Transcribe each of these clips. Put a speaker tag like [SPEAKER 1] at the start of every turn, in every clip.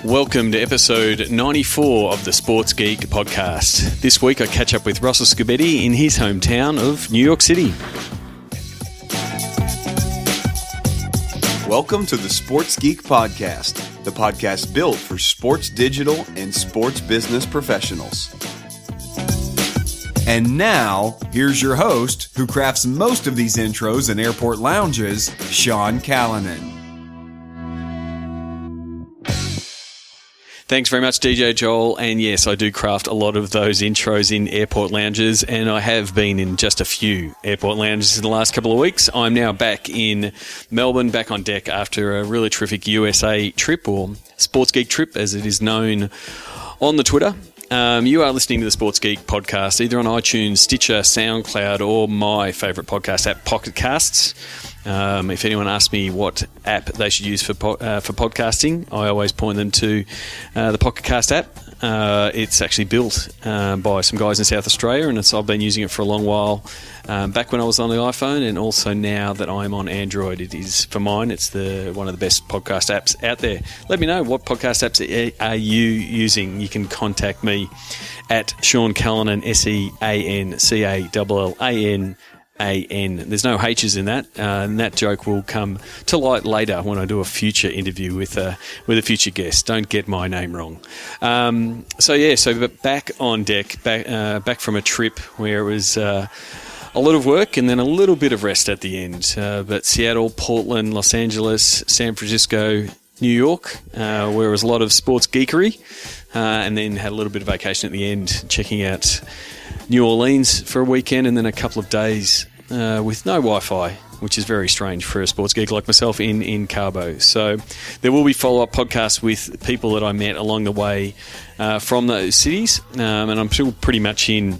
[SPEAKER 1] Welcome to episode 94 of the Sports Geek podcast. This week I catch up with Russell Scibetti in his hometown of New York City.
[SPEAKER 2] Welcome to the Sports Geek podcast, the podcast built for sports digital and sports business professionals. And now, here's your host, who crafts most of these intros in airport lounges, Sean Callanan.
[SPEAKER 1] Thanks very much, DJ Joel. And yes, I do craft a lot of those intros in airport lounges, and I have been in just a few airport lounges in the last couple of weeks. I'm now back in Melbourne, back on deck after a really terrific USA trip, or Sports Geek trip as it is known on the Twitter. You are listening to the Sports Geek podcast either on iTunes, Stitcher, SoundCloud, or my favourite podcast app, Pocket Casts. If anyone asks me what app they should use for podcasting, I always point them to the Pocket Cast app. It's actually built by some guys in South Australia, and I've been using it for a long while. Back when I was on the iPhone, and also now that I'm on Android, it is, for mine, it's one of the best podcast apps out there. Let me know what podcast apps are you using. You can contact me at Sean Callanan, SeanCallallan. There's no H's in that, and that joke will come to light later when I do a future interview with a future guest. Don't get my name wrong. So back on deck, back from a trip where it was a lot of work and then a little bit of rest at the end. But Seattle, Portland, Los Angeles, San Francisco, New York, where it was a lot of sports geekery, and then had a little bit of vacation at the end, checking out New Orleans for a weekend, and then a couple of days with no Wi-Fi, which is very strange for a sports geek like myself in Cabo. So there will be follow-up podcasts with people that I met along the way from those cities, and I'm still pretty much in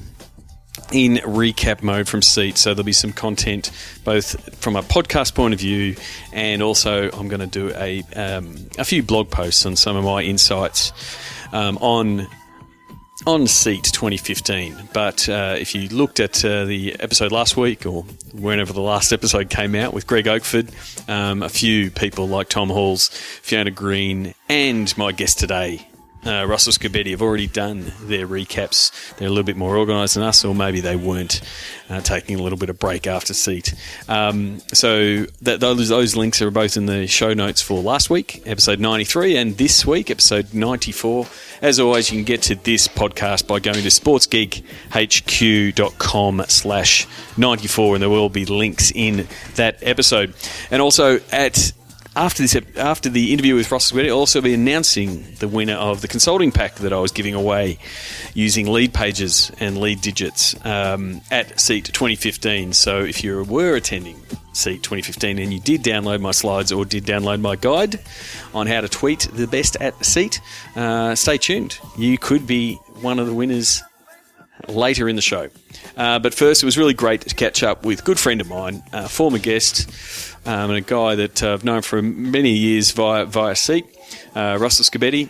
[SPEAKER 1] recap mode from Seat, so there'll be some content both from a podcast point of view, and also I'm going to do a few blog posts on some of my insights on Seat 2015. But if you looked at the episode last week, or whenever the last episode came out with Greg Oakford, a few people like Tom Halls, Fiona Green, and my guest today, Russell Scibetti, have already done their recaps. They're a little bit more organised than us, or maybe they weren't, taking a little bit of break after Seat. So those links are both in the show notes for last week, episode 93, and this week, episode 94. As always, you can get to this podcast by going to sportsgeekhq.com/94, and there will be links in that episode. And also after the interview with Russell Scibetti, I'll also be announcing the winner of the consulting pack that I was giving away using lead pages and lead digits at Seat 2015. So if you were attending Seat 2015 and you did download my slides or did download my guide on how to tweet the best at Seat, stay tuned. You could be one of the winners later in the show. But first, it was really great to catch up with a good friend of mine, a former guest, and a guy that I've known for many years via Seat, Russell Scibetti.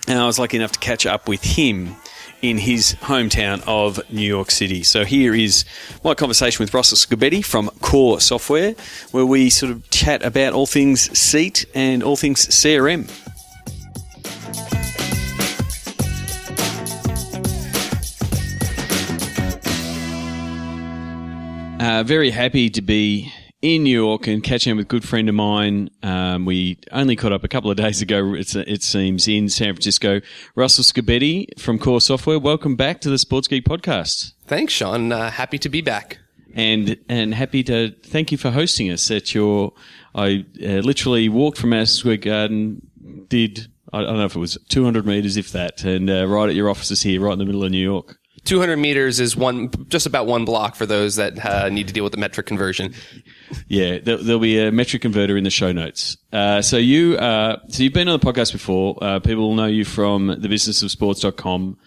[SPEAKER 1] And I was lucky enough to catch up with him in his hometown of New York City. So here is my conversation with Russell Scibetti from Core Software, where we sort of chat about all things Seat and all things CRM. Very happy to be in New York and catching up with a good friend of mine. We only caught up a couple of days ago, it seems, in San Francisco. Russell Scibetti from Core Software, welcome back to the Sports Geek podcast.
[SPEAKER 3] Thanks, Sean. Happy to be back.
[SPEAKER 1] And happy to thank you for hosting us at I literally walked from Madison Square Garden, I don't know if it was 200 metres, if that, and right at your offices here, right in the middle of New York.
[SPEAKER 3] 200 meters is just about one block for those that need to deal with the metric conversion.
[SPEAKER 1] Yeah, there'll be a metric converter in the show notes. So you've been on the podcast before. People will know you from thebusinessofsports.com.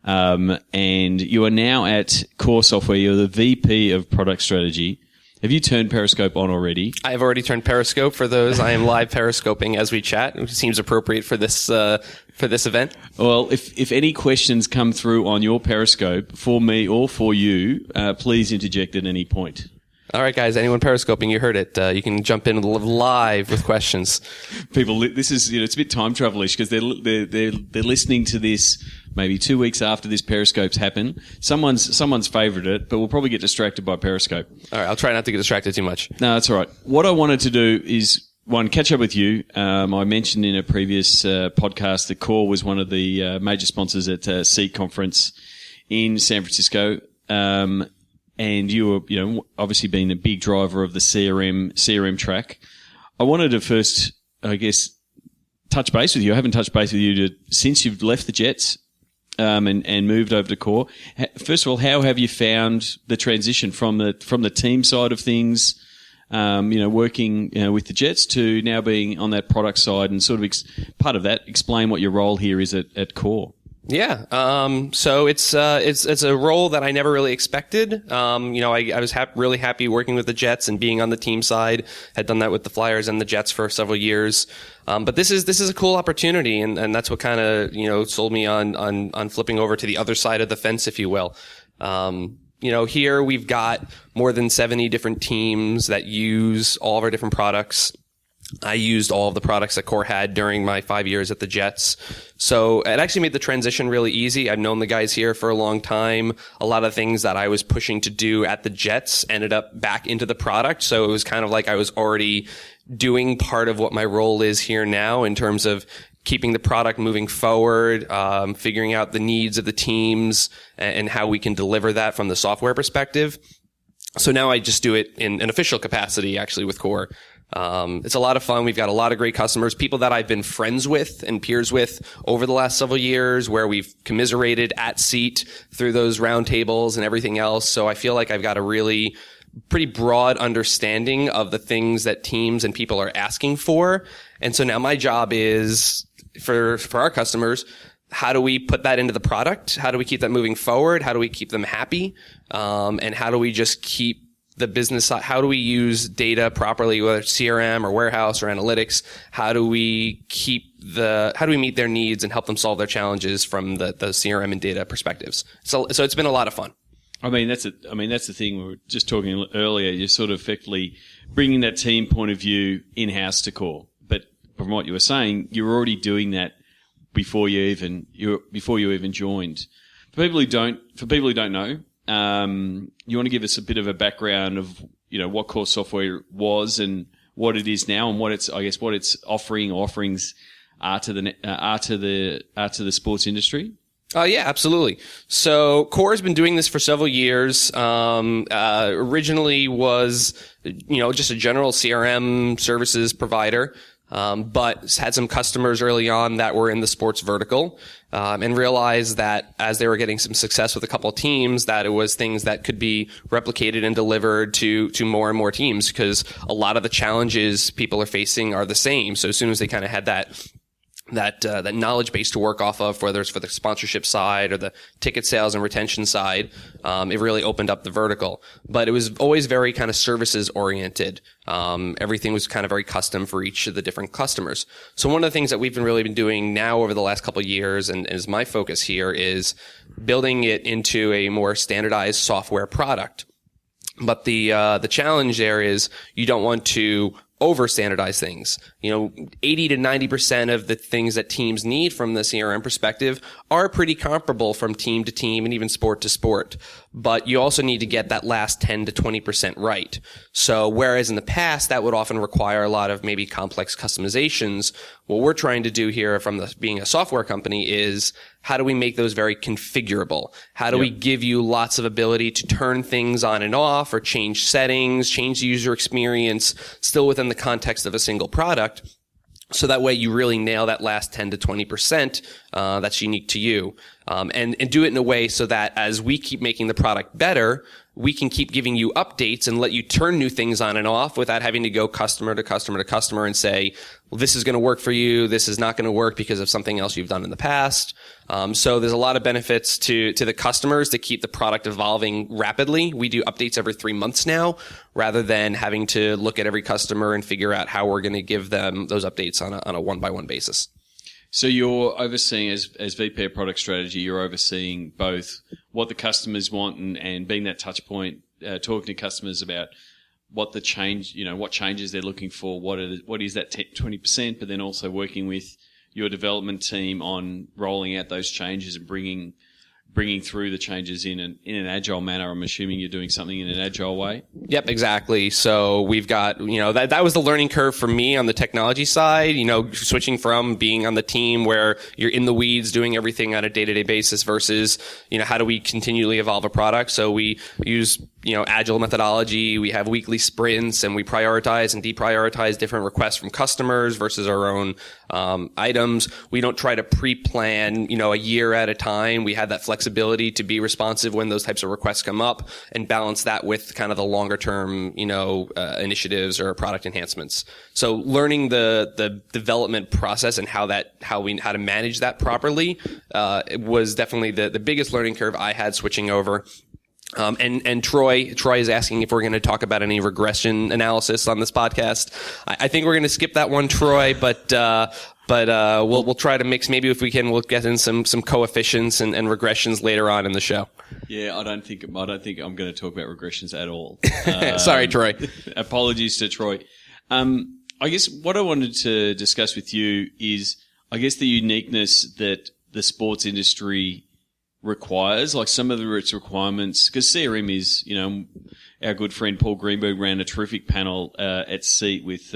[SPEAKER 1] And you are now at Core Software. You're the VP of Product Strategy. Have you turned Periscope on already?
[SPEAKER 3] I have already turned Periscope for those. I am live Periscoping as we chat, which seems appropriate for this event.
[SPEAKER 1] Well, if any questions come through on your Periscope for me or for you, please interject at any point.
[SPEAKER 3] All right, guys. Anyone periscoping, you heard it. You can jump in live with questions.
[SPEAKER 1] People, this is, it's a bit time travel-ish because they're listening to this maybe 2 weeks after this Periscope's happened. Someone's favoured it, but we'll probably get distracted by Periscope.
[SPEAKER 3] All right, I'll try not to get distracted too much.
[SPEAKER 1] No, that's all right. What I wanted to do is, one, catch up with you. I mentioned in a previous podcast that Core was one of the major sponsors at Seat Conference in San Francisco. And you were, obviously being a big driver of the CRM track. I wanted to first, I guess, touch base with you. I haven't touched base with you since you've left the Jets and moved over to Core. First of all, how have you found the transition from the team side of things, working with the Jets to now being on that product side, and sort of part of that, explain what your role here is at Core?
[SPEAKER 3] Yeah. So it's a role that I never really expected. I was really happy working with the Jets and being on the team side. Had done that with the Flyers and the Jets for several years. But this is a cool opportunity, and that's what kind of, sold me on flipping over to the other side of the fence, if you will. Here we've got more than 70 different teams that use all of our different products. I used all of the products that Core had during my 5 years at the Jets. So it actually made the transition really easy. I've known the guys here for a long time. A lot of things that I was pushing to do at the Jets ended up back into the product. So it was kind of like I was already doing part of what my role is here now in terms of keeping the product moving forward, figuring out the needs of the teams and how we can deliver that from the software perspective. So now I just do it in an official capacity, actually, with Core. It's a lot of fun. We've got a lot of great customers, people that I've been friends with and peers with over the last several years, where we've commiserated at Seat through those roundtables and everything else. So I feel like I've got a really pretty broad understanding of the things that teams and people are asking for. And so now my job is for our customers, how do we put that into the product? How do we keep that moving forward? How do we keep them happy? And how do we just keep the business side? How do we use data properly, whether it's CRM or warehouse or analytics? How do we meet their needs and help them solve their challenges from the CRM and data perspectives? So it's been a lot of fun.
[SPEAKER 1] That's the thing we were just talking earlier. You're sort of effectively bringing that team point of view in-house to Core. But from what you were saying, you were already doing that before you even joined. For people who don't know, you want to give us a bit of a background of, what Core Software was and what it is now, and what its offerings are to the sports industry?
[SPEAKER 3] Yeah, absolutely. So Core has been doing this for several years. Originally was, just a general CRM services provider. But had some customers early on that were in the sports vertical, and realized that as they were getting some success with a couple of teams, that it was things that could be replicated and delivered to more and more teams, because a lot of the challenges people are facing are the same. So as soon as they kind of had that knowledge base to work off of, whether it's for the sponsorship side or the ticket sales and retention side, it really opened up the vertical. But it was always very kind of services oriented. Everything was kind of very custom for each of the different customers. So one of the things that we've really been doing now over the last couple of years, and is my focus here, is building it into a more standardized software product. But the challenge there is you don't want to over standardize things. 80 to 90% of the things that teams need from the CRM perspective are pretty comparable from team to team and even sport to sport. But you also need to get that last 10 to 20% right. So whereas in the past that would often require a lot of maybe complex customizations, what we're trying to do here from being a software company is how do we make those very configurable? How do we give you lots of ability to turn things on and off or change settings, change the user experience, still within the context of a single product? So that way you really nail that last 10 to 20% that's unique to you. And do it in a way so that as we keep making the product better, we can keep giving you updates and let you turn new things on and off without having to go customer to customer to customer and say, well, this is going to work for you. This is not going to work because of something else you've done in the past. So there's a lot of benefits to the customers to keep the product evolving rapidly. We do updates every 3 months now, rather than having to look at every customer and figure out how we're going to give them those updates on a one-by-one basis.
[SPEAKER 1] So you're overseeing, as VP of Product Strategy, you're overseeing both what the customers want and being that touch point, talking to customers about what the change, what changes they're looking for, what is that 20%, but then also working with your development team on rolling out those changes and bringing through the changes in an agile manner. I'm assuming you're doing something in an agile way.
[SPEAKER 3] Yep, exactly. So we've got, that was the learning curve for me on the technology side, switching from being on the team where you're in the weeds doing everything on a day-to-day basis versus, how do we continually evolve a product? So we use, agile methodology. We have weekly sprints and we prioritize and deprioritize different requests from customers versus our own items. We don't try to pre-plan, a year at a time. We have that flexibility to be responsive when those types of requests come up and balance that with kind of the longer term, initiatives or product enhancements. So learning the development process and how to manage that properly, was definitely the biggest learning curve I had switching over. And Troy is asking if we're going to talk about any regression analysis on this podcast. I think we're going to skip that one, Troy, but we'll try to mix, maybe if we can, we'll get in some coefficients and regressions later on in the show.
[SPEAKER 1] Yeah, I don't think I'm going to talk about regressions at all.
[SPEAKER 3] Sorry, Troy.
[SPEAKER 1] Apologies to Troy. I guess what I wanted to discuss with you is, I guess, the uniqueness that the sports industry requires, like some of its requirements, because CRM is, our good friend Paul Greenberg ran a terrific panel at SEAT with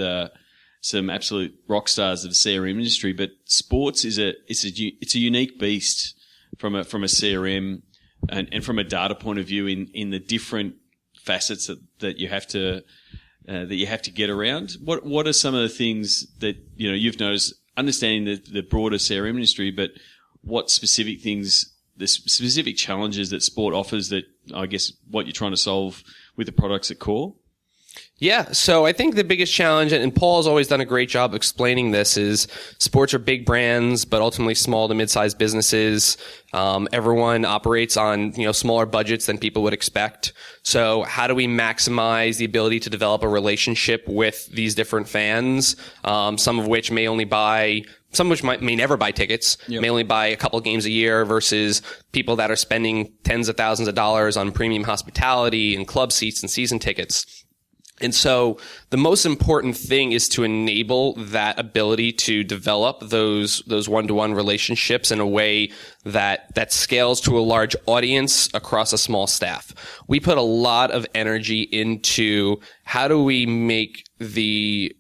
[SPEAKER 1] some absolute rock stars of the CRM industry. But sports is a unique beast from a CRM and from a data point of view in the different facets that you have to get around. What are some of the things that you've noticed, understanding the broader CRM industry, but what specific things, the specific challenges that sport offers that, I guess, what you're trying to solve with the products at core?
[SPEAKER 3] Yeah. So I think the biggest challenge, and Paul's always done a great job explaining this, is sports are big brands, but ultimately small to mid-sized businesses. Everyone operates on, smaller budgets than people would expect. So how do we maximize the ability to develop a relationship with these different fans? Some of which may never buy tickets, yep. May only buy a couple games a year versus people that are spending tens of thousands of dollars on premium hospitality and club seats and season tickets. And so the most important thing is to enable that ability to develop those one-to-one relationships in a way that scales to a large audience across a small staff. We put a lot of energy into how do we make the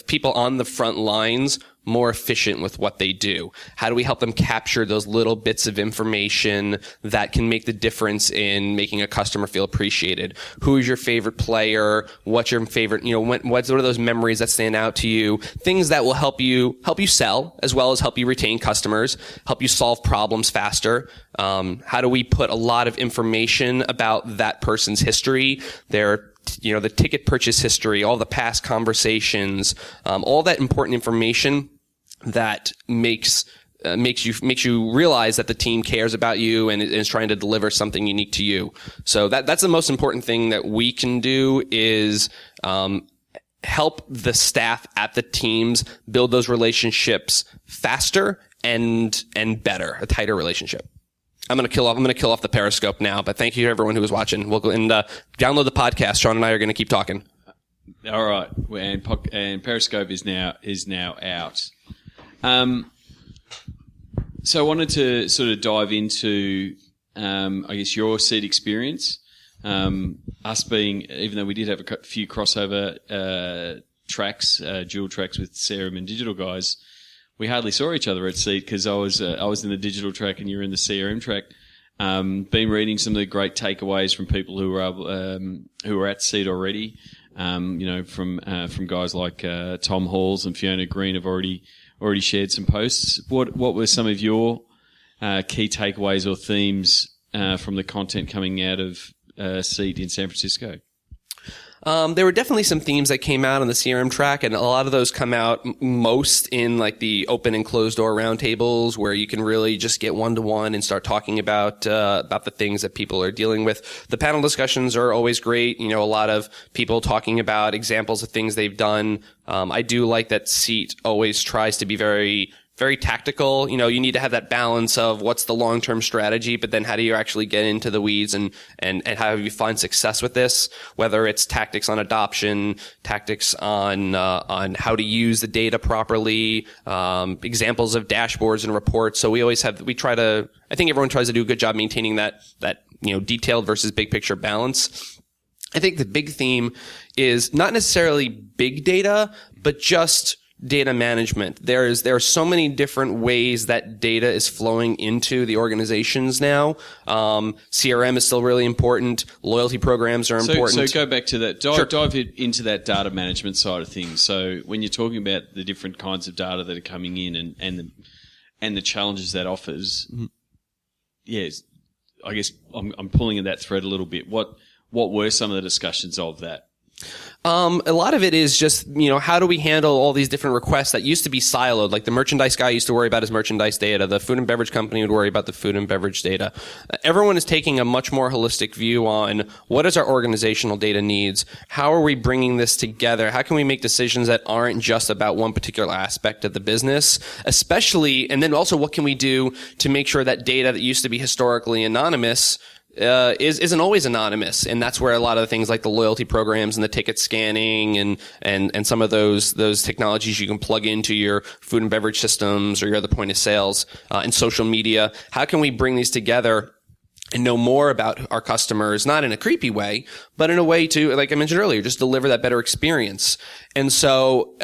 [SPEAKER 3] people on the front lines more efficient with what they do? How do we help them capture those little bits of information that can make the difference in making a customer feel appreciated? Who is your favorite player? What's your favorite, what are those memories that stand out to you? Things that will help you sell as well as help you retain customers, help you solve problems faster. How do we put a lot of information about that person's history, the ticket purchase history, all the past conversations, all that important information that makes you realize that the team cares about you and is trying to deliver something unique to you. So that's the most important thing that we can do is help the staff at the teams build those relationships faster and better, a tighter relationship. I'm going to kill off the Periscope now, but thank you to everyone who was watching. We'll go and download the podcast. Sean and I are going to keep talking.
[SPEAKER 1] All right, and Periscope is now out. So I wanted to sort of dive into, I guess, your SEAT experience. Us being, even though we did have a few crossover tracks, dual tracks with CRM and digital guys, we hardly saw each other at SEAT because I was in the digital track and you were in the CRM track. Been reading some of the great takeaways from people who were at SEAT already. From guys like Tom Halls and Fiona Green have already shared some posts. What were some of your key takeaways or themes from the content coming out of SEAT in San Francisco?
[SPEAKER 3] There were definitely some themes that came out on the CRM track, and a lot of those come out most in like the open and closed door roundtables where you can really just get one-to-one and start talking about the things that people are dealing with. The panel discussions are always great. A lot of people talking about examples of things they've done. I do like that SEAT always tries to be very very tactical. You need to have that balance of what's the long-term strategy, but then how do you actually get into the weeds and how do you find success with this? Whether it's tactics on adoption, tactics on how to use the data properly, examples of dashboards and reports. So I think everyone tries to do a good job maintaining that detailed versus big picture balance. I think the big theme is not necessarily big data, but just data management. There are so many different ways that data is flowing into the organizations now. CRM is still really important. Loyalty programs are important.
[SPEAKER 1] So go back to that. Dive into that data management side of things. So when you're talking about the different kinds of data that are coming in and the challenges that offers, yes, I guess I'm pulling at that thread a little bit. What were some of the discussions of that?
[SPEAKER 3] A lot of it is just, how do we handle all these different requests that used to be siloed? Like the merchandise guy used to worry about his merchandise data. The food and beverage company would worry about the food and beverage data. Everyone is taking a much more holistic view on what is our organizational data needs? How are we bringing this together? How can we make decisions that aren't just about one particular aspect of the business? Especially, and then also what can we do to make sure that data that used to be historically anonymous isn't always anonymous, and that's where a lot of the things like the loyalty programs and the ticket scanning and some of those technologies you can plug into your food and beverage systems or your other point of sales and social media. How can we bring these together and know more about our customers, not in a creepy way, but in a way to, like I mentioned earlier, just deliver that better experience? And so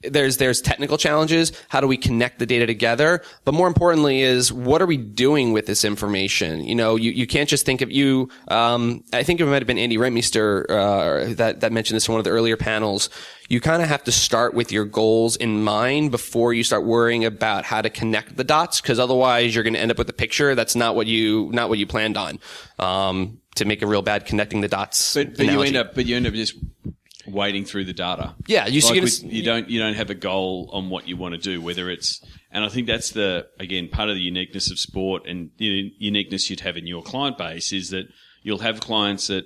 [SPEAKER 3] there's technical challenges. How do we connect the data together? But more importantly is, what are we doing with this information? You can't just think of I think it might have been Andy Rentmeester, that mentioned this in one of the earlier panels. You kind of have to start with your goals in mind before you start worrying about how to connect the dots, because otherwise you're going to end up with a picture that's not what you planned on, to make a real bad connecting the dots.
[SPEAKER 1] But you end up just wading through the data.
[SPEAKER 3] Yeah,
[SPEAKER 1] you don't have a goal on what you want to do, whether it's, and I think that's part of the uniqueness of sport and the uniqueness you'd have in your client base is that you'll have clients that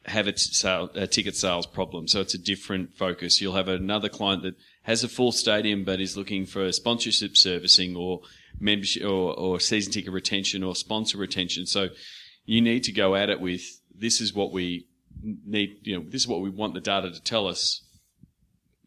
[SPEAKER 1] have a ticket sales problem, so it's a different focus. You'll have another client that has a full stadium but is looking for sponsorship servicing or membership or season ticket retention or sponsor retention. So you need to go at it with, this is what we need, this is what we want the data to tell us,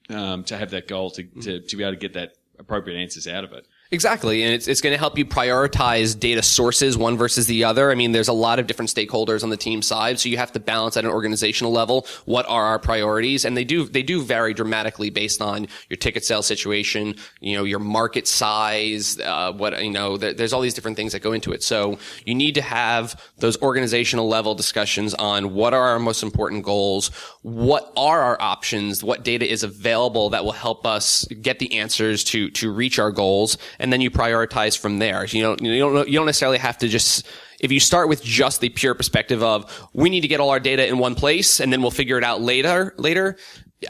[SPEAKER 1] to have that goal to be able to get that appropriate answers out of it.
[SPEAKER 3] Exactly. And it's going to help you prioritize data sources, one versus the other. I mean, there's a lot of different stakeholders on the team side, so you have to balance at an organizational level. What are our priorities? And they do vary dramatically based on your ticket sales situation, your market size, there's all these different things that go into it. So you need to have those organizational level discussions on what are our most important goals, what are our options, what data is available that will help us get the answers to reach our goals. And then you prioritize from there. You don't necessarily have to just, if you start with just the pure perspective of, we need to get all our data in one place and then we'll figure it out later,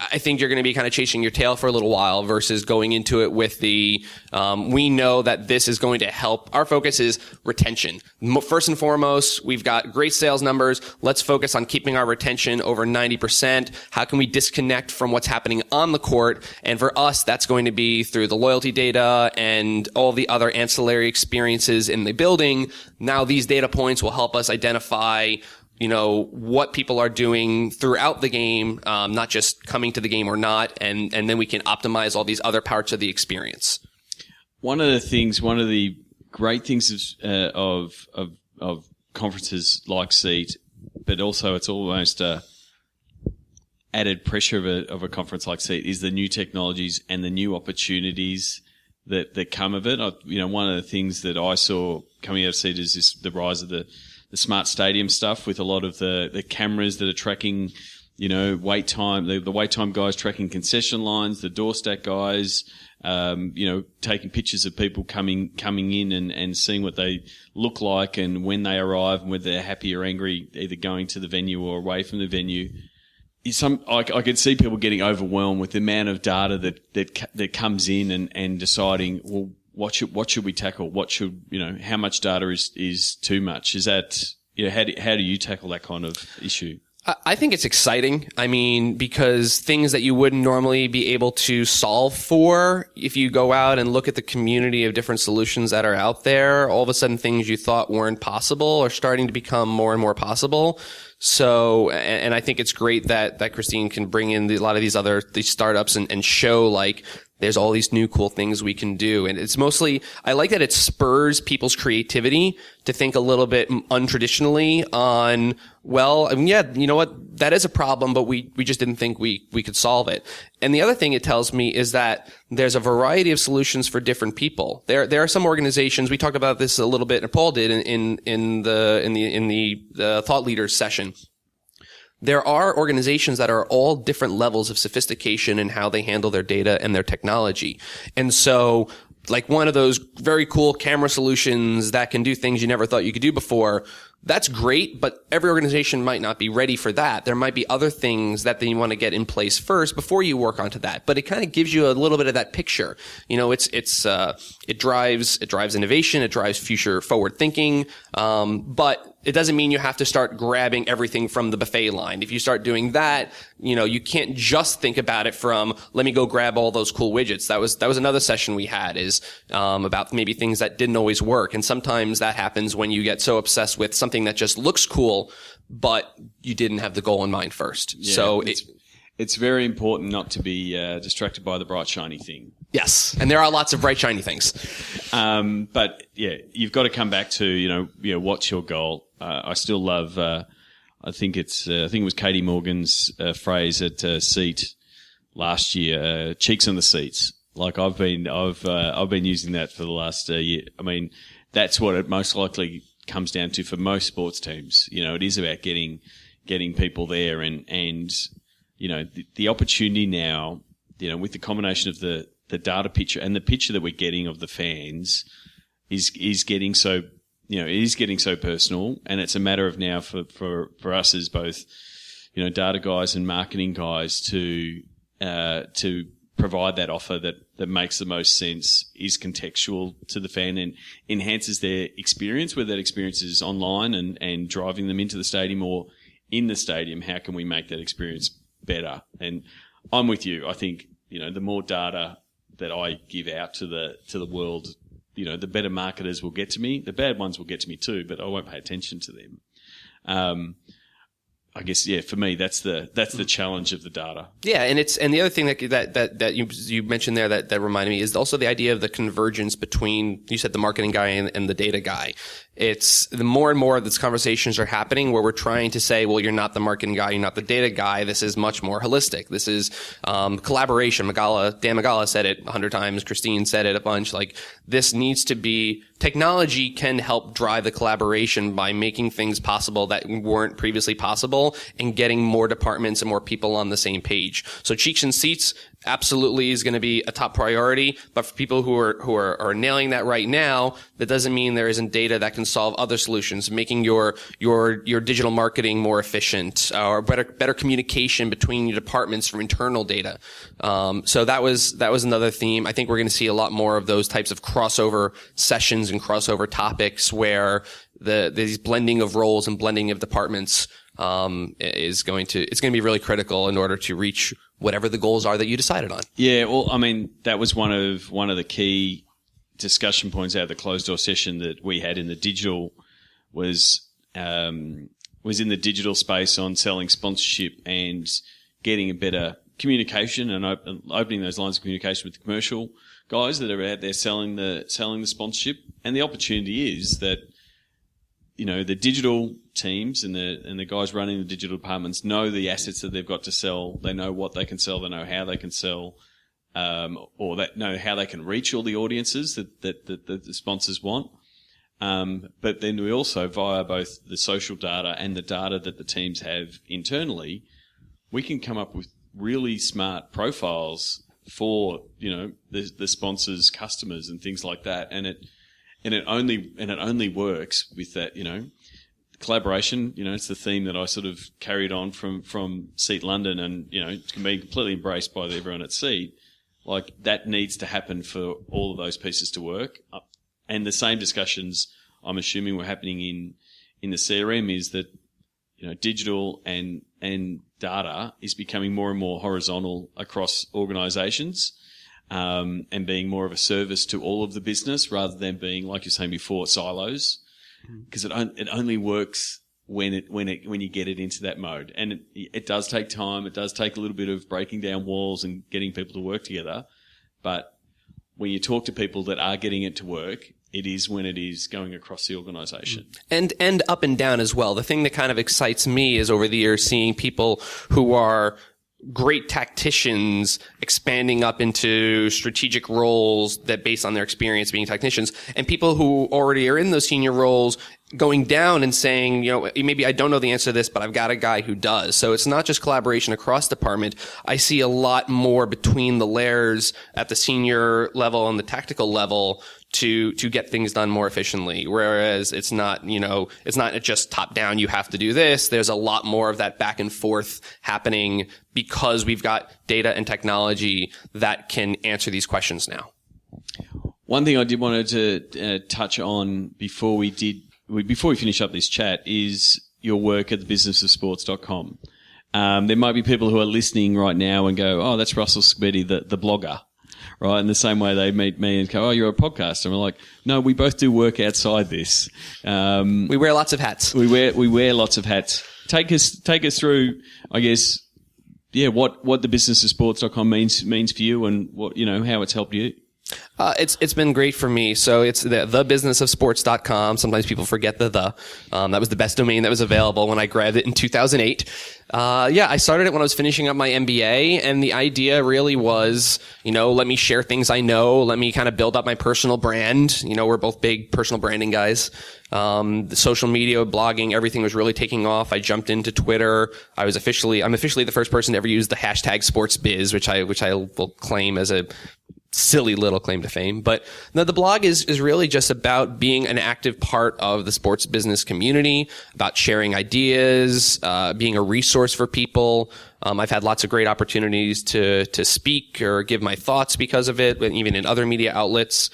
[SPEAKER 3] I think you're going to be kind of chasing your tail for a little while versus going into it with we know that this is going to help. Our focus is retention. First and foremost, we've got great sales numbers. Let's focus on keeping our retention over 90%. How can we disconnect from what's happening on the court? And for us, that's going to be through the loyalty data and all the other ancillary experiences in the building. Now these data points will help us identify what people are doing throughout the game, not just coming to the game or not, and then we can optimize all these other parts of the experience.
[SPEAKER 1] One of the great things of conferences like Seat, but also it's almost added pressure of a conference like Seat, is the new technologies and the new opportunities that come of it. One of the things that I saw coming out of Seat is the rise of the smart stadium stuff, with a lot of the cameras that are tracking, wait time, the wait time guys tracking concession lines, the door stack guys, taking pictures of people coming in and seeing what they look like and when they arrive and whether they're happy or angry, either going to the venue or away from the venue. I could see people getting overwhelmed with the amount of data that comes in and deciding, well, what should we tackle? How much data is too much? Is that, how do you tackle that kind of issue?
[SPEAKER 3] I think it's exciting. I mean, because things that you wouldn't normally be able to solve for, if you go out and look at the community of different solutions that are out there, all of a sudden things you thought weren't possible are starting to become more and more possible. So, and I think it's great that Christine can bring in a lot of these startups and show like, there's all these new cool things we can do. And it's mostly, I like that it spurs people's creativity to think a little bit untraditionally on, well, I mean, yeah, you know what? That is a problem, but we just didn't think we could solve it. And the other thing it tells me is that there's a variety of solutions for different people. There are some organizations, we talked about this a little bit, and Paul did in the thought leaders session. There are organizations that are all different levels of sophistication in how they handle their data and their technology. And so, like one of those very cool camera solutions that can do things you never thought you could do before, that's great, but every organization might not be ready for that. There might be other things that you want to get in place first before you work onto that. But it kind of gives you a little bit of that picture. You know, it drives innovation, it drives future forward thinking. But it doesn't mean you have to start grabbing everything from the buffet line. If you start doing that, you know, you can't just think about it from, let me go grab all those cool widgets. That was another session we had is, about maybe things that didn't always work. And sometimes that happens when you get so obsessed with something that just looks cool, but you didn't have the goal in mind first.
[SPEAKER 1] Yeah,
[SPEAKER 3] so
[SPEAKER 1] it's very important not to be distracted by the bright, shiny thing.
[SPEAKER 3] Yes. And there are lots of bright, shiny things.
[SPEAKER 1] But yeah, you've got to come back to, you know, what's your goal? I still love, I think it was Katie Morgan's phrase at Seat last year, cheeks on the seats. Like I've been using that for the last year. I mean, that's what it most likely comes down to for most sports teams. You know, it is about getting people there and, you know, the opportunity now, you know, with the combination of the data picture and the picture that we're getting of the fans is getting so, you know, it is getting so personal, and it's a matter of now for us as both, you know, data guys and marketing guys to provide that offer that makes the most sense, is contextual to the fan and enhances their experience, whether that experience is online and driving them into the stadium or in the stadium. How can we make that experience better? And I'm with you. I think, you know, the more data that I give out to the world, you know, the better marketers will get to me. The bad ones will get to me too, but I won't pay attention to them. I guess, yeah, for me, that's the challenge of the data.
[SPEAKER 3] Yeah. And the other thing that you mentioned there that reminded me is also the idea of the convergence between, you said, the marketing guy and the data guy. It's the more and more of these conversations are happening where we're trying to say, well, you're not the marketing guy, you're not the data guy. This is much more holistic. This is, collaboration. Dan Magala said it 100 times. Christine said it a bunch. Like, this needs to be, technology can help drive the collaboration by making things possible that weren't previously possible and getting more departments and more people on the same page. So cheeks and seats absolutely is going to be a top priority. But for people who are nailing that right now, that doesn't mean there isn't data that can solve other solutions, making your digital marketing more efficient, or better communication between your departments from internal data. So that was another theme. I think we're going to see a lot more of those types of crossover sessions and crossover topics where these blending of roles and blending of departments it's going to be really critical in order to reach whatever the goals are that you decided on.
[SPEAKER 1] Yeah, well, I mean, that was one of the key discussion points out of the closed door session that we had in the digital was in the digital space on selling sponsorship and getting a better communication and opening those lines of communication with the commercial guys that are out there selling the sponsorship. And the opportunity is that, you know, the digital teams and the guys running the digital departments know the assets that they've got to sell. They know what they can sell. They know how they can sell, or they know how they can reach all the audiences that the sponsors want. But then we also, via both the social data and the data that the teams have internally, we can come up with really smart profiles for, you know, the sponsors' customers and things like that. And it only works with that, you know, collaboration. You know, it's the theme that I sort of carried on from Seat London, and, you know, it's going to be completely embraced by everyone at Seat. Like, that needs to happen for all of those pieces to work. And the same discussions I'm assuming were happening in the CRM is that, digital and data is becoming more and more horizontal across organizations, and being more of a service to all of the business rather than being, like you're saying before, silos, because it only works when you get it into that mode. And it does take time. It does take a little bit of breaking down walls and getting people to work together. But when you talk to people that are getting it to work, it is when it is going across the organization.
[SPEAKER 3] And up and down as well. The thing that kind of excites me is over the years seeing people who are great tacticians expanding up into strategic roles that based on their experience being technicians, and people who already are in those senior roles going down and saying, maybe I don't know the answer to this, but I've got a guy who does. So it's not just collaboration across department. I see a lot more between the layers at the senior level and the tactical level to get things done more efficiently. Whereas it's not just top down, you have to do this. There's a lot more of that back and forth happening because we've got data and technology that can answer these questions now.
[SPEAKER 1] One thing I did want to touch on before we finish up this chat is your work at thebusinessofsports.com. There might be people who are listening right now and go, oh, that's Russell Scibetti, the blogger, right? In the same way they meet me and go, oh, you're a podcaster. And we're like, no, we both do work outside this.
[SPEAKER 3] We wear lots of hats.
[SPEAKER 1] We wear lots of hats. Take us through, I guess, what thebusinessofsports.com means for you and what, how it's helped you.
[SPEAKER 3] It's been great for me. So it's thebusinessofsports.com. Sometimes people forget the. That was the best domain that was available when I grabbed it in 2008. I started it when I was finishing up my MBA, and the idea really was, let me share things I know. Let me kind of build up my personal brand. We're both big personal branding guys. The social media, blogging, everything was really taking off. I jumped into Twitter. I'm officially the first person to ever use the hashtag #SportsBiz, which I will claim as a silly little claim to fame. But no, the blog is really just about being an active part of the sports business community, about sharing ideas, being a resource for people. I've had lots of great opportunities to speak or give my thoughts because of it, even in other media outlets.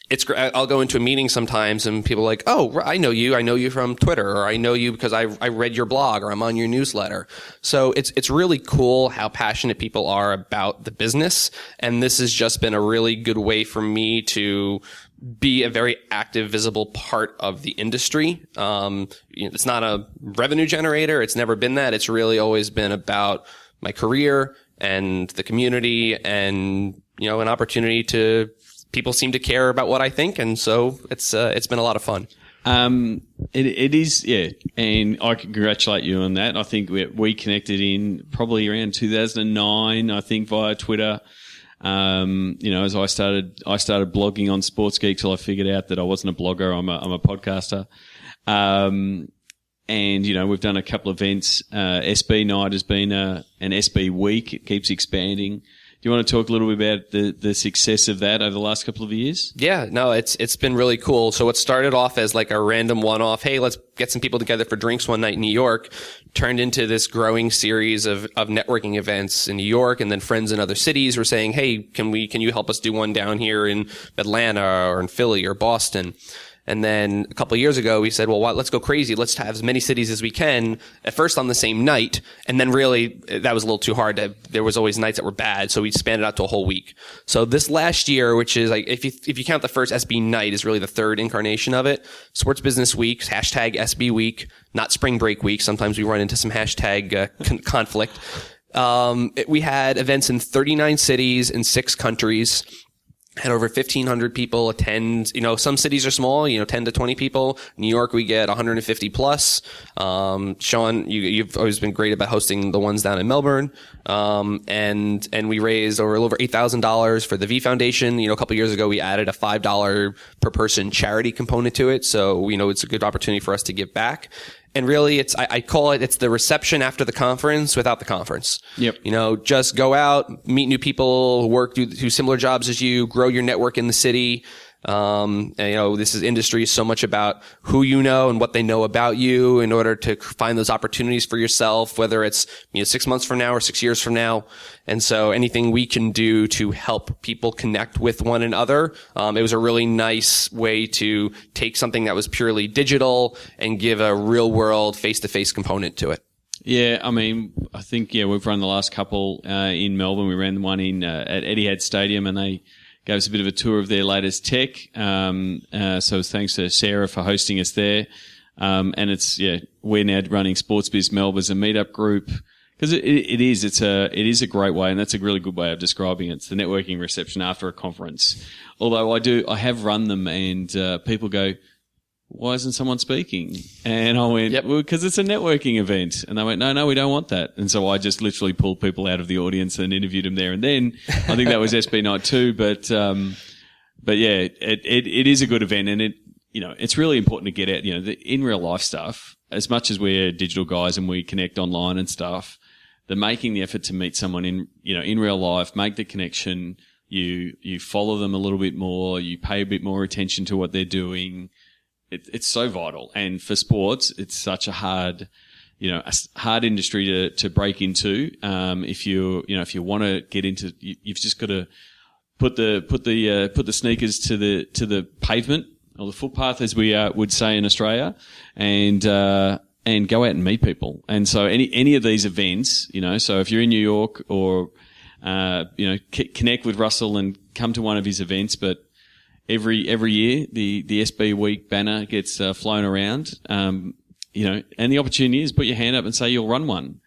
[SPEAKER 3] It's great. I'll go into a meeting sometimes and people are like, oh, I know you from Twitter, or I know you because I read your blog, or I'm on your newsletter. So it's really cool how passionate people are about the business. And this has just been a really good way for me to be a very active, visible part of the industry. It's not a revenue generator. It's never been that. It's really always been about my career and the community and, an opportunity to. People seem to care about what I think, and so it's been a lot of fun.
[SPEAKER 1] It is, yeah, and I congratulate you on that. I think we connected in probably around 2009, I think, via Twitter. As I started blogging on Sports Geek till I figured out that I wasn't a blogger. I'm a podcaster. And we've done a couple of events. SB Night has been an SB week. It keeps expanding. Do you want to talk a little bit about the success of that over the last couple of years? Yeah, no, it's been really cool. So what started off as like a random one-off, hey, let's get some people together for drinks one night in New York, turned into this growing series of networking events in New York, and then friends in other cities were saying, hey, can you help us do one down here in Atlanta or in Philly or Boston? And then a couple of years ago, we said, well, let's go crazy. Let's have as many cities as we can, at first on the same night. And then really, that was a little too hard. There was always nights that were bad, so we spanned it out to a whole week. So this last year, which is like, if you count the first SB night, is really the third incarnation of it. Sports Business Week, hashtag SB Week, not Spring Break Week. Sometimes we run into some hashtag conflict. We had events in 39 cities in 6 countries. Had over 1,500 people attend. Some cities are small, 10 to 20 people. New York, we get 150 plus. Sean, you've always been great about hosting the ones down in Melbourne. And we raised over $8,000 for the V Foundation. A couple years ago, we added a $5 per person charity component to it. So, it's a good opportunity for us to give back. And really, I call it's the reception after the conference without the conference. Yep.
[SPEAKER 3] Just go out, meet new people, do similar jobs as you, grow your network in the city. And, this industry is so much about who you know and what they know about you in order to find those opportunities for yourself, whether it's 6 months from now or 6 years from now. And so anything we can do to help people connect with one another, it was a really nice way to take something that was purely digital and give a real world face-to-face component to it.
[SPEAKER 1] Yeah, I mean, I think, we've run the last couple in Melbourne. We ran one at Etihad Stadium, and they gave us a bit of a tour of their latest tech. So thanks to Sarah for hosting us there. And we're now running Sports Biz Melbourne as a meetup group. Because it is a great way, and that's a really good way of describing it. It's the networking reception after a conference. Although I have run them, and people go, "Why isn't someone speaking?" And I went, "Well, because it's a networking event." And they went, "No, we don't want that." And so I just literally pulled people out of the audience and interviewed them there and then. I think that was SB Night 2, but yeah, it is a good event, and it's really important to get out, the in real life stuff. As much as we're digital guys and we connect online and stuff, making the effort to meet someone in real life, make the connection, you follow them a little bit more, you pay a bit more attention to what they're doing. It's so vital. And for sports, it's such a hard industry to break into. If you want to get into, you've just got to put the sneakers to the pavement, or the footpath, as we would say in Australia, and go out and meet people. And so any of these events, so if you're in New York or, connect with Russell and come to one of his events. But every year, the SB Week banner gets flown around, and the opportunity is put your hand up and say you'll run one.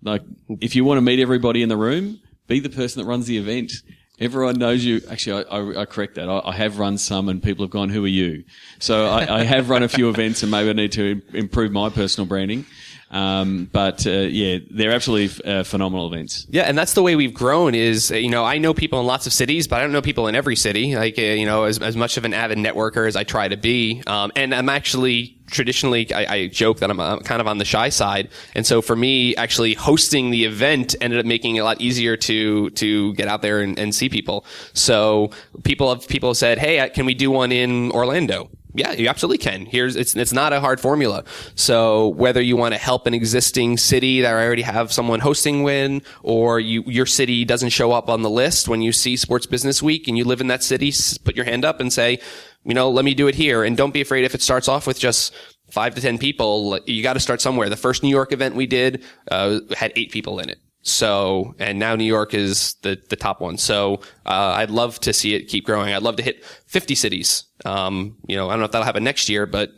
[SPEAKER 1] Like, if you want to meet everybody in the room, be the person that runs the event. Everyone knows you. Actually, I correct that. I have run some, and people have gone, "Who are you?" So I have run a few events, and maybe I need to improve my personal branding. But they're absolutely phenomenal events.
[SPEAKER 3] Yeah, and that's the way we've grown is, I know people in lots of cities, but I don't know people in every city. Like, as much of an avid networker as I try to be. And I'm actually traditionally, I joke that I'm kind of on the shy side. And so for me, actually hosting the event ended up making it a lot easier to get out there and see people. So people have said, "Hey, can we do one in Orlando?" Yeah, you absolutely can. It's not a hard formula. So whether you want to help an existing city that already have someone hosting win, or your city doesn't show up on the list when you see Sports Business Week and you live in that city, put your hand up and say, let me do it here. And don't be afraid if it starts off with just 5 to 10 people. You got to start somewhere. The first New York event we did had 8 people in it. So, and now New York is the top one. So, I'd love to see it keep growing. I'd love to hit 50 cities. I don't know if that'll happen next year, but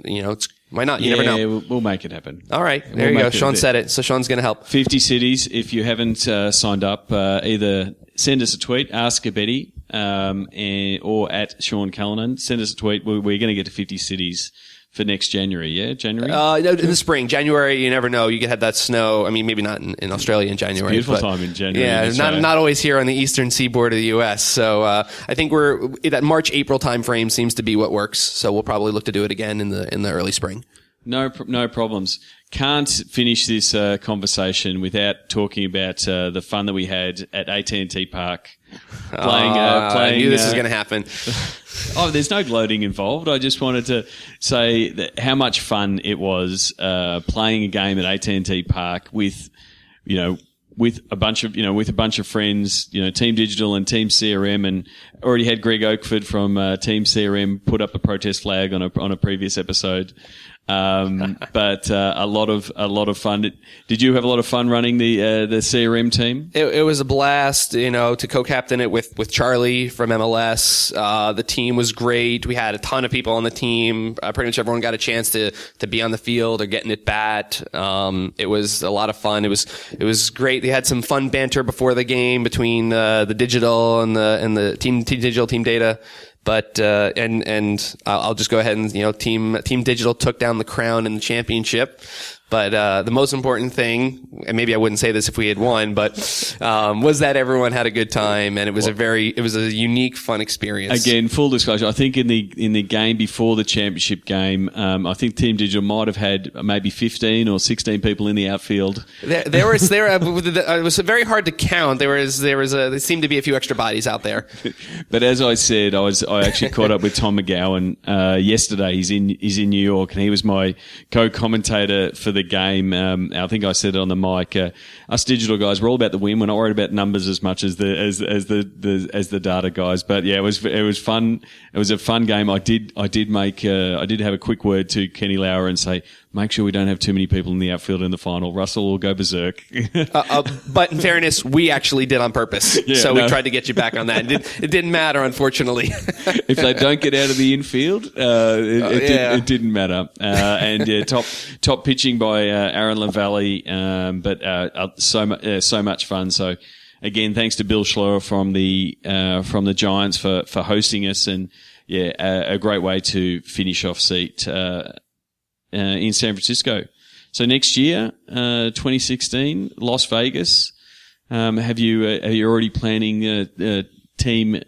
[SPEAKER 3] why not? You never know.
[SPEAKER 1] Yeah, we'll make it happen.
[SPEAKER 3] All right. There you go. Sean said it. So Sean's going to help.
[SPEAKER 1] 50 cities. If you haven't signed up, either send us a tweet, ask Scibetti, or at Sean Callanan. Send us a tweet. We're going to get to 50 cities for next January, yeah? January?
[SPEAKER 3] No, in the spring. January, you never know. You could have that snow. I mean, maybe not in Australia in January.
[SPEAKER 1] It's a beautiful time in January.
[SPEAKER 3] Yeah, not always here on the eastern seaboard of the U.S. So I think that March-April time frame seems to be what works. So we'll probably look to do it again in the early spring.
[SPEAKER 1] No problems. Can't finish this conversation without talking about the fun that we had at AT&T Park. Playing.
[SPEAKER 3] I knew this was going to happen.
[SPEAKER 1] There's no gloating involved. I just wanted to say that how much fun it was playing a game at AT&T Park with a bunch of friends, Team Digital and Team CRM, and already had Greg Oakford from Team CRM put up a protest flag on a previous episode. But a lot of fun. Did you have a lot of fun running the CRM team?
[SPEAKER 3] It was a blast, to co-captain it with Charlie from MLS. The team was great. We had a ton of people on the team. Pretty much everyone got a chance to be on the field or getting at bat. It was a lot of fun. It was great. They had some fun banter before the game between the digital and the team digital, team data. But and I'll just go ahead and Team Digital took down the crown in the championship, But the most important thing, and maybe I wouldn't say this if we had won, but was that everyone had a good time, and it was a unique, fun experience.
[SPEAKER 1] Again, full disclosure, I think in the game before the championship game, I think Team Digital might have had maybe 15 or 16 people in the outfield.
[SPEAKER 3] It was very hard to count. There seemed to be a few extra bodies out there.
[SPEAKER 1] But as I said, I actually caught up with Tom McGowan yesterday. He's in New York, and he was my co-commentator for the game. I think I said it on the mic. Us digital guys, we're all about the win. We're not worried about numbers as much as the data guys. But yeah, it was fun. It was a fun game. I did have a quick word to Kenny Lauer and say, make sure we don't have too many people in the outfield in the final. Russell will go berserk.
[SPEAKER 3] But in fairness, we actually did on purpose. Yeah, we tried to get you back on that. It didn't matter, unfortunately.
[SPEAKER 1] If they don't get out of the infield, it didn't matter. And yeah, top pitching by Aaron LaValle, but so much fun. So again, thanks to Bill Schleuer from the Giants for hosting us, and yeah, a great way to finish off seat in San Francisco. So next year, 2016, Las Vegas. Are you already planning Team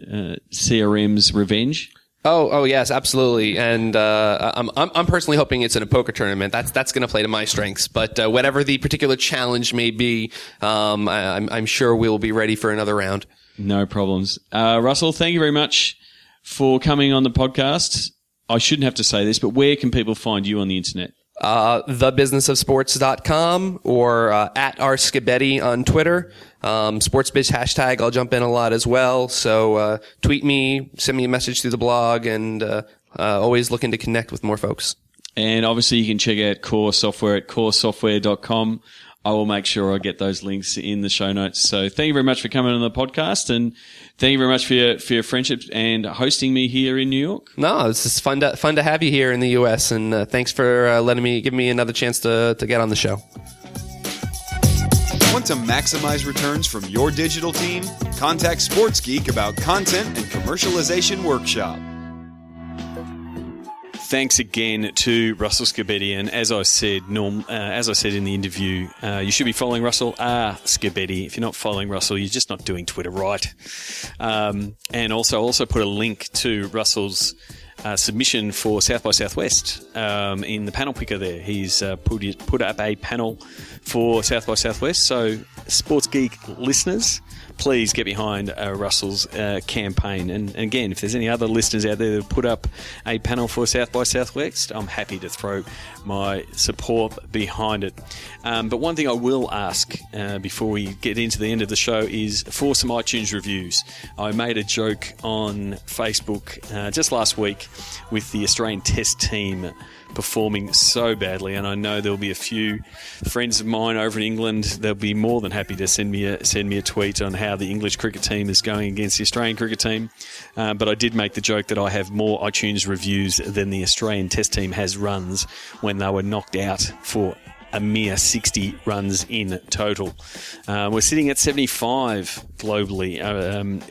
[SPEAKER 1] CRM's revenge?
[SPEAKER 3] Oh yes, absolutely. And I'm personally hoping it's in a poker tournament. That's going to play to my strengths. But whatever the particular challenge may be, I'm sure we'll be ready for another round.
[SPEAKER 1] No problems. Russell, thank you very much for coming on the podcast. I shouldn't have to say this, but where can people find you on the internet?
[SPEAKER 3] Thebusinessofsports.com or at @Scibetti on Twitter. SportsBiz hashtag, I'll jump in a lot as well. So tweet me, send me a message through the blog, and always looking to connect with more folks.
[SPEAKER 1] And obviously you can check out Core Software at coresoftware.com. I will make sure I get those links in the show notes. So thank you very much for coming on the podcast, and thank you very much for your friendship and hosting me here in New York.
[SPEAKER 3] No, it's just fun to have you here in the U.S., and thanks for giving me another chance to get on the show.
[SPEAKER 2] Want to maximize returns from your digital team? Contact Sports Geek about content and commercialization workshop.
[SPEAKER 1] Thanks again to Russell Scibetti, and as I said in the interview, you should be following Russell Scibetti. If you're not following Russell, you're just not doing Twitter right. And also put a link to Russell's submission for South by Southwest in the panel picker there. He's put up a panel for South by Southwest. So, Sports Geek listeners, please get behind Russell's campaign. And again, if there's any other listeners out there that put up a panel for South by Southwest, I'm happy to throw my support behind it. But one thing I will ask before we get into the end of the show is for some iTunes reviews. I made a joke on Facebook just last week with the Australian Test team performing so badly, and I know there'll be a few friends of mine over in England. They'll be more than happy to send me a tweet on how the English cricket team is going against the Australian cricket team. But I did make the joke that I have more iTunes reviews than the Australian Test team has runs when they were knocked out for a mere 60 runs in total. We're sitting at 75 globally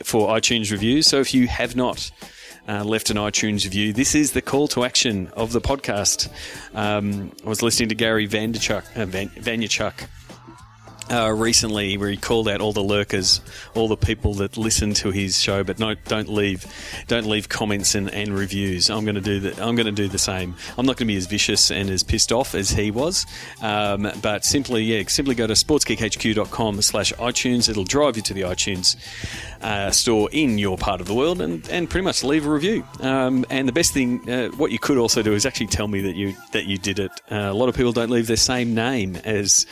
[SPEAKER 1] for iTunes reviews. So if you have not left an iTunes review, this is the call to action of the podcast. I was listening to Gary Vaynerchuk recently, where he called out all the lurkers, all the people that listen to his show but don't leave comments and reviews. I'm going to do the same. I'm not going to be as vicious and as pissed off as he was, but simply go to sportsgeekhq.com/iTunes. It'll drive you to the iTunes store in your part of the world and pretty much leave a review. And the best thing, what you could also do is actually tell me that you did it. A lot of people don't leave their same name as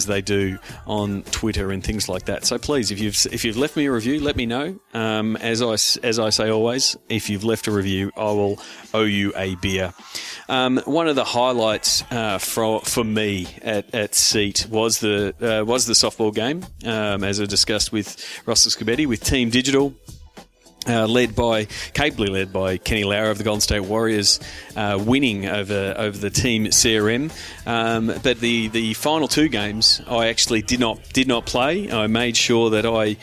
[SPEAKER 1] they do on Twitter and things like that. So please, if you've left me a review, let me know. As I say always, if you've left a review, I will owe you a beer. One of the highlights for me at Seat was the softball game, as I discussed with Russell Scibetti with Team Digital. Capably led by Kenny Lauer of the Golden State Warriors, winning over the Team CRM. But the final two games, I actually did not play. I made sure that I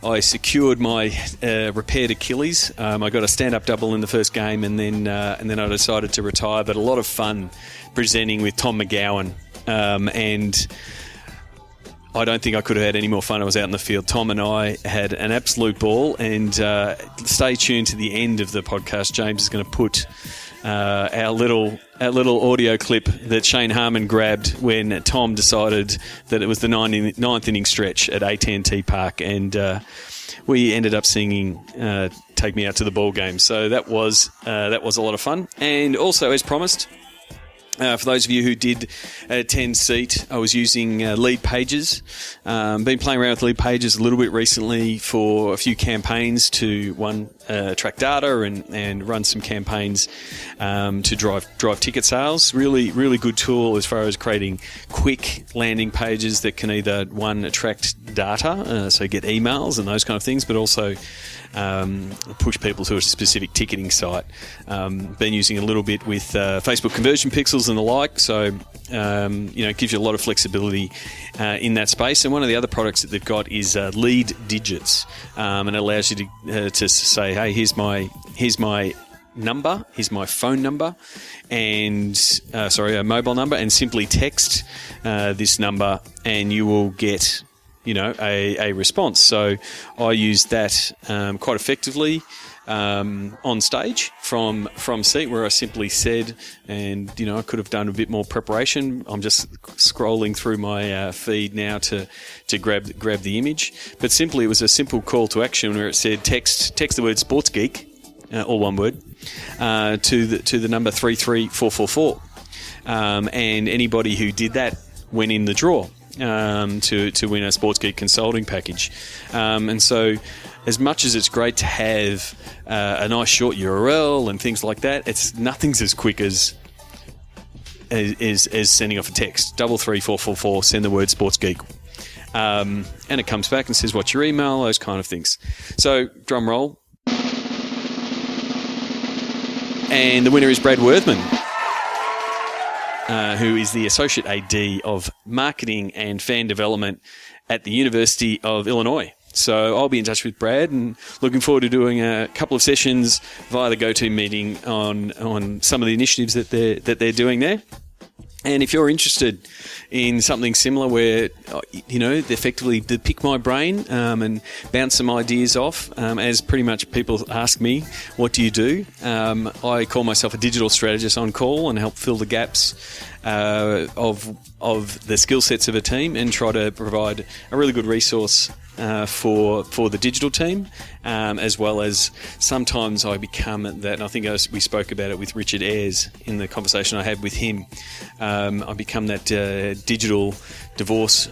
[SPEAKER 1] I secured my repaired Achilles. I got a stand-up double in the first game, and then I decided to retire. But a lot of fun presenting with Tom McGowan, and I don't think I could have had any more fun. I was out in the field. Tom and I had an absolute ball, and stay tuned to the end of the podcast. James is going to put our little audio clip that Shane Harmon grabbed when Tom decided that it was the ninth inning stretch at AT&T Park, and we ended up singing "Take Me Out to the Ball Game." So that was a lot of fun, and also, as promised, for those of you who did attend SEAT, I was using Lead Pages. Been playing around with Lead Pages a little bit recently for a few campaigns to, track data and run some campaigns to drive ticket sales. Really, really good tool as far as creating quick landing pages that can either, attract data, so get emails and those kind of things, but also push people to a specific ticketing site. Been using a little bit with Facebook conversion pixels and the like, so it gives you a lot of flexibility in that space. And one of the other products that they've got is Lead Digits, and it allows you to say, hey, here's my number, here's my phone number, and a mobile number, and simply text this number, and you will get a response. So I used that quite effectively on stage from SEAT, where I simply said, and I could have done a bit more preparation. I'm just scrolling through my feed now to grab the image, but simply it was a simple call to action where it said text the word Sports Geek, all one word, to the number 33444, and anybody who did that went in the draw to win a Sports Geek consulting package. And so, as much as it's great to have a nice short URL and things like that, nothing's as quick as sending off a text. 33444, send the word Sports Geek. And it comes back and says, what's your email? Those kind of things. So, drum roll. And the winner is Brad Worthman, who is the Associate AD of Marketing and Fan Development at the University of Illinois. So I'll be in touch with Brad and looking forward to doing a couple of sessions via the GoTo meeting on some of the initiatives that they're doing there. And if you're interested in something similar where, they effectively pick my brain and bounce some ideas off, as pretty much people ask me, what do you do? I call myself a digital strategist on call and help fill the gaps of the skill sets of a team and try to provide a really good resource for the digital team, as well as sometimes I become that, and I think we spoke about it with Richard Ayres in the conversation I had with him. I become that digital divorce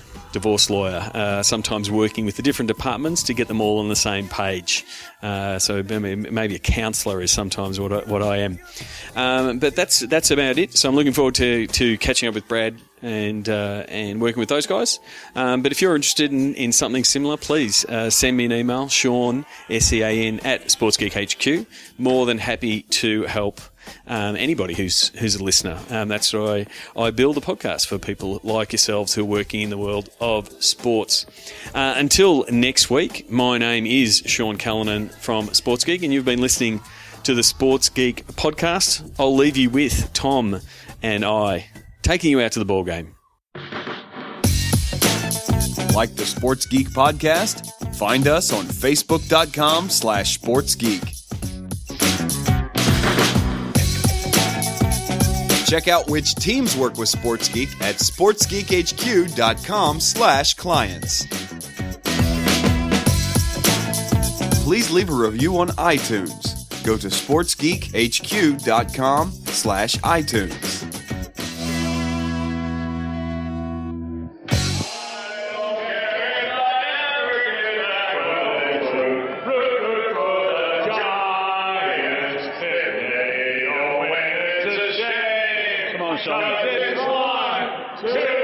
[SPEAKER 1] lawyer, sometimes working with the different departments to get them all on the same page. So maybe a counsellor is sometimes what I am. But that's about it. So I'm looking forward to catching up with Brad and working with those guys. But if you're interested in something similar, please send me an email, Sean, SEAN, at SportsGeekHQ. More than happy to help anybody who's a listener. That's why I build a podcast for people like yourselves who are working in the world of sports. Until next week, my name is Sean Callanan from Sports Geek, and you've been listening to the Sports Geek podcast. I'll leave you with Tom and I taking you out to the ball game.
[SPEAKER 2] Like the Sports Geek podcast? Find us on Facebook.com/SportsGeek. Check out which teams work with Sports Geek at SportsGeekHQ.com/clients. Please leave a review on iTunes. Go to SportsGeekHQ.com/iTunes.
[SPEAKER 4] Come on, Sean. 1, 2.